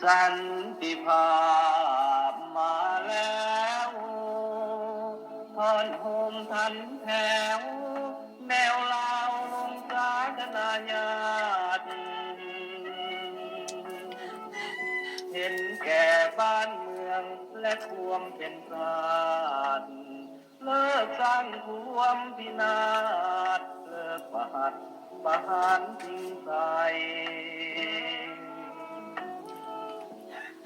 สันติภาพมาแล้วทอนโฮมทันแถวแนวลาวลงสาธนาญาติเห็นแก่บ้านเมืองและความเป็นชาติเลิกสร้างความพินาศเลิกประหารทิ้งไป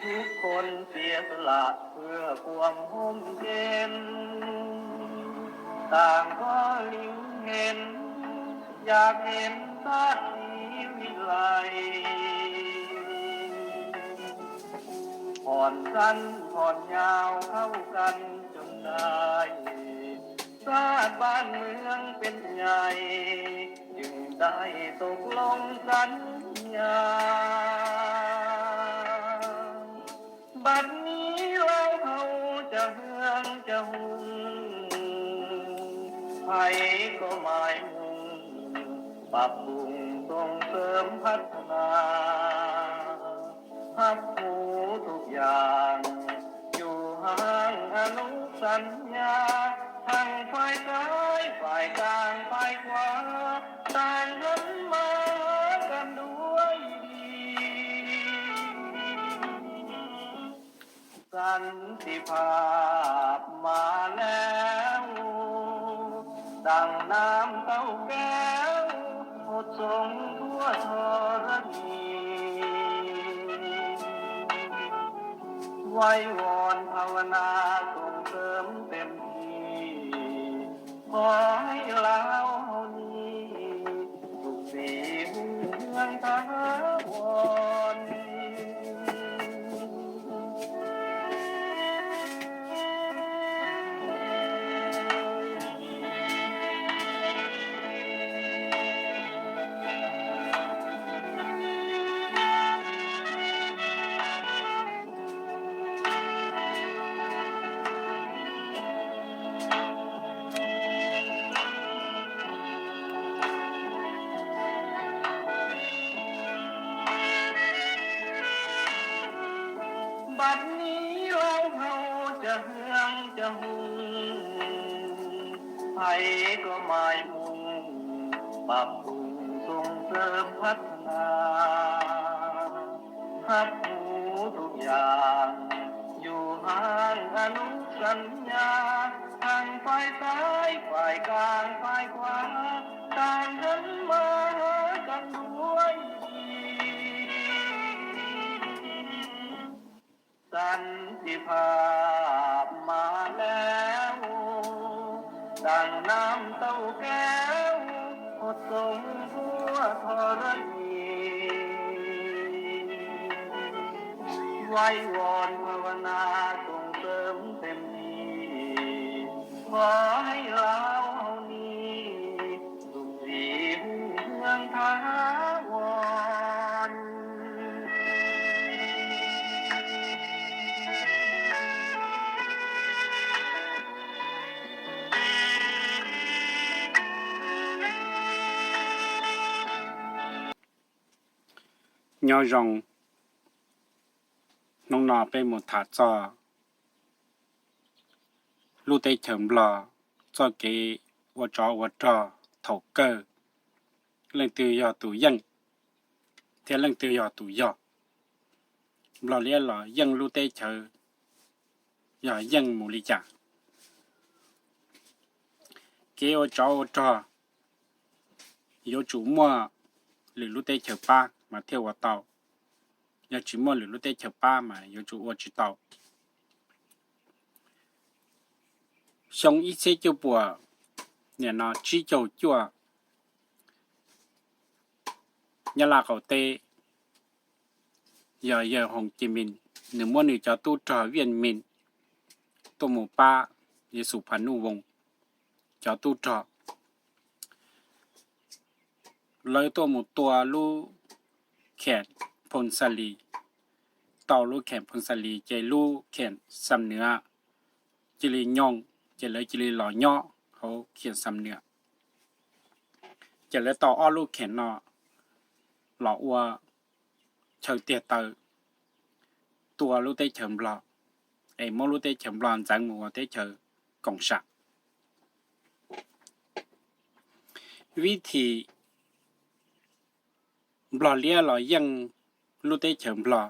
ทุกคนเสียสละเพื่อความห่มเย็นต่างก็ลิงเห็นอยากเห็นชาติวิไลผ่อนสั้นผ่อนยาวเข้ากันจนได้ชาติบ้านเมืองเป็นใหญ่จึงได้ตกลงสัญญาบัดนี้เราเขาจะเฮืองจะหุ่นไผก็หมายมุ่งปรับปรุงส่งเสริมพัฒนาหับหูทุกอย่างอยู่ห่างอนุสัญญาทั้งฝ่ายซ้ายฝ่ายกลางฝ่ายขวาต่างหันมากันด้วยดีสันติภาพมาแล้วดังน้ำเต้าแก้วหดส่งทั่วธรณีไว้วอนภาวนาส่งเสริมเต็มที่ขอให้ลาวนี้สุขสีหุ่งเมืองถาวรบัดนี้เราเขาจะเฮืองจะหุ่นไผก็หมายมุ่งปรับปรุงส่งเสริมพัฒนาหับหูทุกอย่างอยู่ห่างอนุสัญญาทั้งฝ่ายซ้ายฝ่ายกลางฝ่ายขวาต่างหันมาหากันด้วยดีสันติภาพมาแล้วดังน้ำเต้าแก้วหดส่งทั่วธรณีไว้วอนภาวนาส่งเสริมเต็มที่ขอให้ลาวนี้สุขสีหุ่งเมืองถาวรnhỏ rong nông nọ bên một thả cho lưu tây chấm lò cho cái vật trò thầu cơ lên từ giờ tủ dân thế lên từ giờ tủ giờ lò lia lò dân lưu tây chờ giờ dân mù li chả cái vật trò yếu chủ mua lửa lưu tây chờ ba mà theo vào tàu nhà chỉ mua lửa lúc tết chợ ba mà yếu chủ ở chỉ tàu xong ít xe cho bùa nhà nó chỉ cho chùa nhà là cậu tê giờ Hồ Chí Minh nếu muốn được cho tu trò viên mình tu một ba như sụp phản nu vùng cho tu trò lấy tu một tua luแขน พลสลีต่อลูกแขนพลสลีใจลูกแขนสำเนื้อจิลีย่องจะเลยจิลีหล่อย่อเขาเขียนสำเนื้อจะเลยต่ออ้อลูกแขนเนาะหล่ออัวเชยเตียเตอ ตัวรู้ได้เฉิมรอไอ้มรู้ได้เฉิมรอนจังมัวได้เจอกงสักวิธีบลอเลียหรอยังรู้ได้เฉิมรอ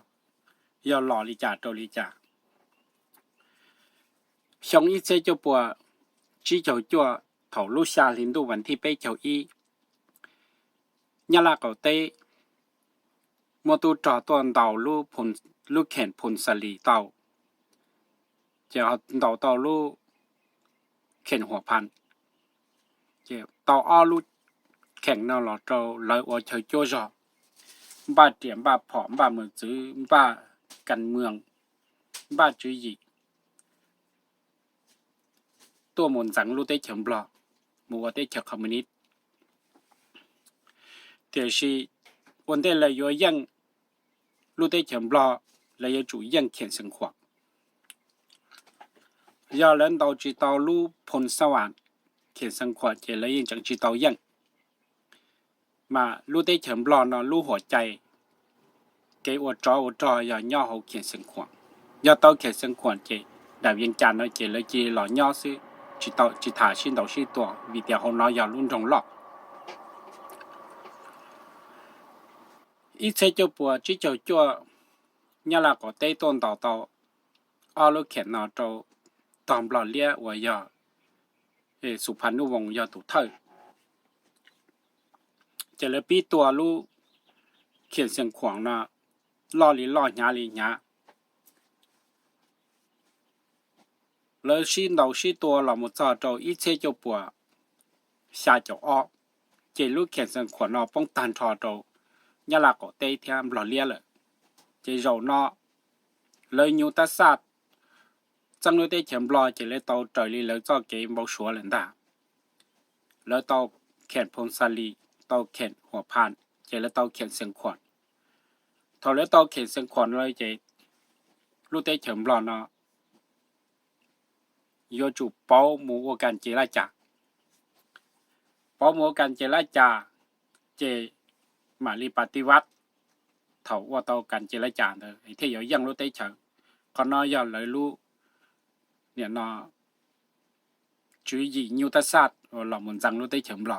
ยอหล่อลิจ่าโตลิจ่าชงอีเซจปัวจีเจ้าจัวเถาลูกชาลินดูวันที่ไปเจ้าอียาลาเก่าเต้มตูจ่อตัวเต่าลูกผลลูกแขนผลสลีเต่าจะเอาเต่าเต่าลูกแขนหัวพันจะเต่าอ้อลูกแข่งนอหล่อเจ้าเลยว่าเฉยโจ้จ่อบ้าเตียมบ้าผอมบ้าเหมือนซื้อบ้ากันเมืองบ้าจื้อหยีตัวมนสังรู้ได้เฉิมบลอมัวได้เฉยคอมมิวนิสต์แต่是วันเดียวเลยยังรู้ได้เฉิมบลอเลยจู่ยังเขียนสังขวาง要人道知道路碰สว่างเขียนสังขวางจะเลยยังจัง知道ยังมารู้ได้เฉิมบลอนอรู้หัวใจเกี่ยวจออย่าย่อเขาเขียนสังขวางย่อเต้าเขียนสังขวางเจดาวิญญาณเจเลยเจหล่อย่อซื้อ知道知他心到是多为了后脑要论中了一切就不只就做伢那个带动到阿鲁看那就当不了脸我要สุพรรณวงศ์ยอตุเท่าจะเลยปีตัวลูกเขียนเสียงขวางนะล่อหญ้าแล้วชีเราชีตัวเราหมดจ่อเจ้าอีเชจะปัวชาเจ้าอ้อเจลูกเขียนเสียงขวางนะป้องตันทอเจ้ายาลาก็เตะเทียมหล่อเลี้ยเลยเจเราเนาะเลยยูตัสสัตจังเลยได้เขียนบลอเจเลยเตาใจลีแล้วจ่อเกมบอกชัวเลยด่าแล้วเตาเขียนพงศาลีเตาเขียนหัวพานเจแล้วเตาเขียนเสียงขวานเท่าแล้วเตาเขียนเสียงขวานเลยเจลูกได้เขียนบลอเนาะโยจูเป้าหมู่กันเจราจาเป้าหมู่กันเจราจาเจมาลีปฏิวัติเท่าว่าเตากันเจราจาเลยไอ้ที่ยังรู้ได้เฉิงเขาน้อยอย่าเลยรู้เนี่ยเนาะ注意牛得杀老门长路得全不了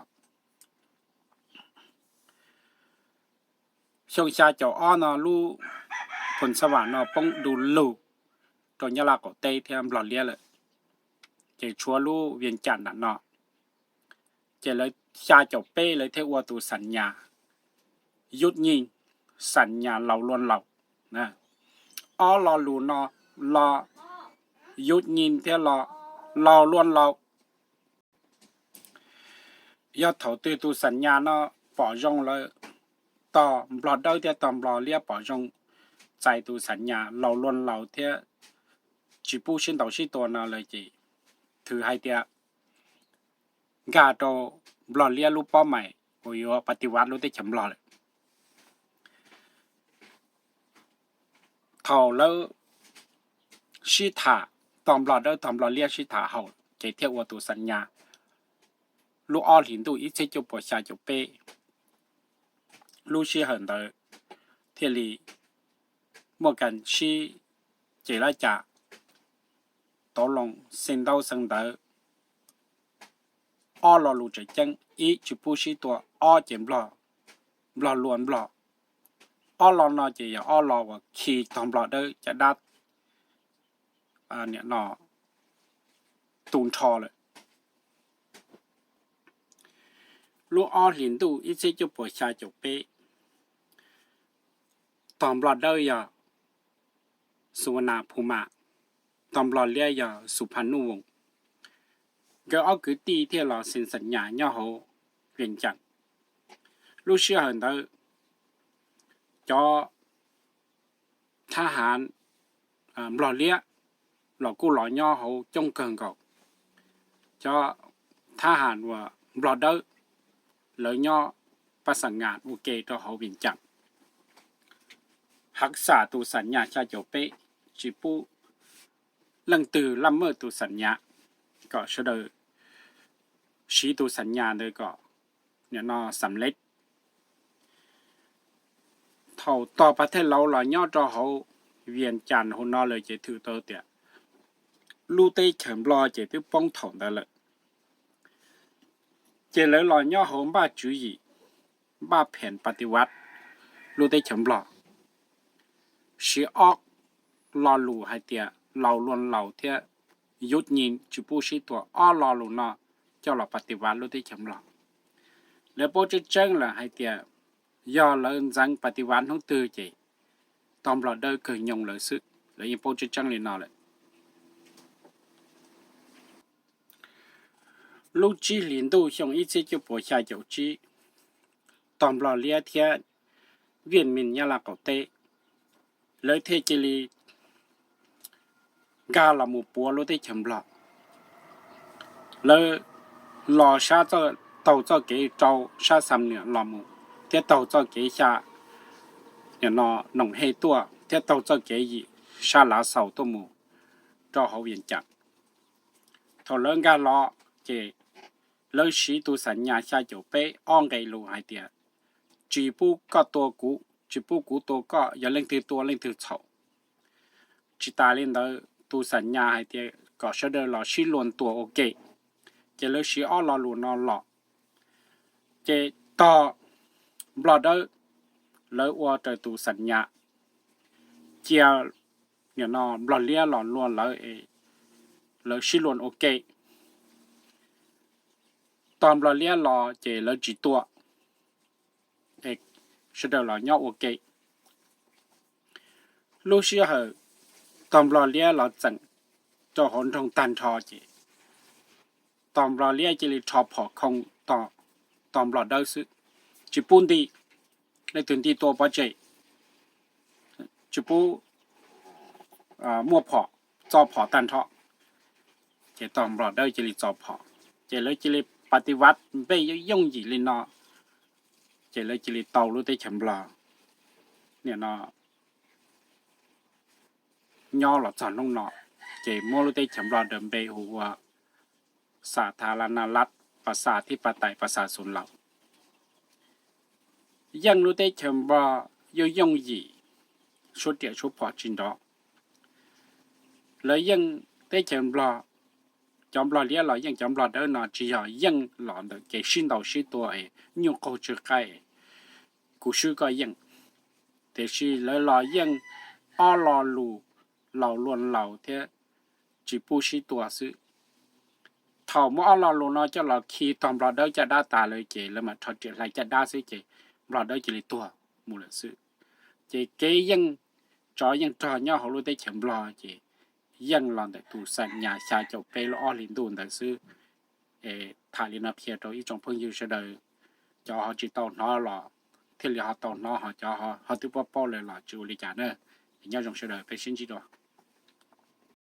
ช่วงชาเจ้าอ้อเนาะลูผลสว่างเนาะป้องดูลูตอนยาลาก็เตะเทียมหล่อเลี้ยเลยเจชัวลูเวียนจันทร์น่ะเนาะเจเลยชาเจ้าเป้เลยเทว่าตูสัญญายุดยิงสัญญาเราล้วนเรานะอ้อรอลูเนาะรอยุดยิงเทรอล้วนเรายอดเถาตือตูสัญญาเนาะปอจงเลยต่อปลอดได้เทียตอมปลอเรียปอจงใจตูสัญญาเราล้วนเราเทียจีปูชินเต่าชิตัวน่ะเลยจีถือให้เทียกาโตปลอเรียรูปป้อใหม่โอ้ยปฏิวัติรู้ได้ฉำปลอเลยเท่าแล้วชิถาตอมปลอได้ตอมปลอเรียชิถาเฮาเจเทียว่าตูสัญญาลูกอ้อหินดูอีเจ就ปวดชา就背ลูกชี很的เทลี莫กันชีเจราจาตกลงเส้นดาวสังเดออ้อรอลูกจะจังอีจุปูชีตัวอ้อเจ็บบลอล้วนบลออ้อรอนอเจียอ้อรอว่าขี่ทอมบลอเดอจะดัดเนี่ยนอตูนชอเลยลูกอ้อหินดูอีเจจะปวดชาจะเป้ตอมบลอเดอร์ยาสุวรรณภูมิตอมบลอเลียยาสุพรรณวงศ์ก็เอาคือตีที่เราเซ็นสัญญาเนี่ยเขาเวียนจันทร์ลูกเชื่อเห็นเด้อจอทหารบลอเลียเรากู้หล่อเนี่ยเขาจงเกินเขาจอทหารว่าบลอเดอร์เลยย่อประสานงานโอเคต่อเขาเวียนจันทร์รักษาตัวสัญญาชาเจ้าเป้จีปูลังตือล่ำเมื่อตัวสัญญาก็เสดอชี้ตัวสัญญาเลยก็เนี่ยนอสำเร็จเท่าต่อประเทศเราย่อจอเขา viên chăn hôm nó lời chế thử tơ tiệt lưu tây chấm lo chế thứ bông thòng đó lợi chế lấy lo nhau hôm ba chú ý ba phèn bátวัด lưu tây chấm lo sĩ óc lo lù hai tiệt lầu luôn lầu tiệt yết nhìn chỉ bù sĩตัวอ้อlo lù nọ cho là bátวัด lưu tây chấm loแล้วพอจะจังlà hai tiệt do lớn rằng bátวัดkhông từ chế tóm lọt đời cười nhung lợi sự lấy những bộ chất trăng lên nào lại lúc chi liên tục xong ít sẽ cho bộ xa dấu chi tóm lọt lia thiệt viên mình nhà là cầu tê lấy thế chỉ li ga là một bộ lô tê chấm lọt lấy lò xa cho tàu cho cái trâu xa xăm nữa lò một thế tàu cho cái xa nhà nó nồng hay tua thế tàu cho cái gì xa lá sầu tô mù cho hậu viện chặt thọ lớn ga lọ chế lớn sĩ tu sản nhà xa chỗ bé on gây lù hai tiệt chỉ bu có tua cũ chỉ bu cũ tua có giờ lên từ tua lên từ sầu chỉ ta lên đó tu sản nhà hai tiệt có sẽ được lọ sĩ luôn tua ok chế lớn sĩ on lọ luôn nó lọ chế to lọ đó lỡ qua trời tu sản nhà chia nhà nó lọ lia lọ luôn lỡ xí luôn ok tóm lọ lia lọ chỉ lỡ chỉ tua sẽ được lọ nhau ok lúc xí hở tóm lọ lia lọ dẫn cho hồn trong tan thọ chỉ tóm lọ lia chỉ là thọ phỏ không tóm lọ đâu sự chỉ buôn đi lấy tiền đi tua bao chế chỉ bu mua phỏ cho phỏ tan thọ chỉ tóm lọ đây chỉ là cho phỏ chỉ lấy chỉ làปฏิวัติไปย่งgì lên nó chỉ lấy chỉ là tàu lúc tới chấm lòเนี่ยnó nhau là chọn nông nọ chỉ mua lúc tới chấm lò đầm bêหัวสาธารณรัฐประชาธิปไตยประชาชนเรายังรู้ได้เฉพาะย่งgìชุดเดียวชุดพอจริงดอกแล้วยังได้เฉพาะchấm lò lia lòยังchấm lò đó nó chỉ làยังlò được cái sinh đầu sinh tuổi ấy nhưng câu chuyện cái cú sư cáiยังแต่是来ลอยังอ้อลอลูเหล่าล้วนเหล่าเท่จีปูชีตัวซื้อเท่ามื่ออ้อลอลูเนาะจะเราขี่ตอมเราได้จะได้ตาเลยเจแล้วมาทอดเจไรจะได้ซื้อเจเราได้จีตัวมูลซื้อเจเกยังจอยังจอเนี่ยเขารู้ได้เข็มรอเจยังลองแต่ตูสัญญาชาจบไปแล้วอ้อลินดูนแต่ซื้อถ่ายลินาเพียตัวอีจงเพิ่งยืดเฉยจอเขาจีตอนน้อหล่อที่เหลือเขาตอนน้อเขาจอเขาที่ป้อเลยหล่อจูริจาเนอร์ยังจงเฉยไปชิ้นจีตัว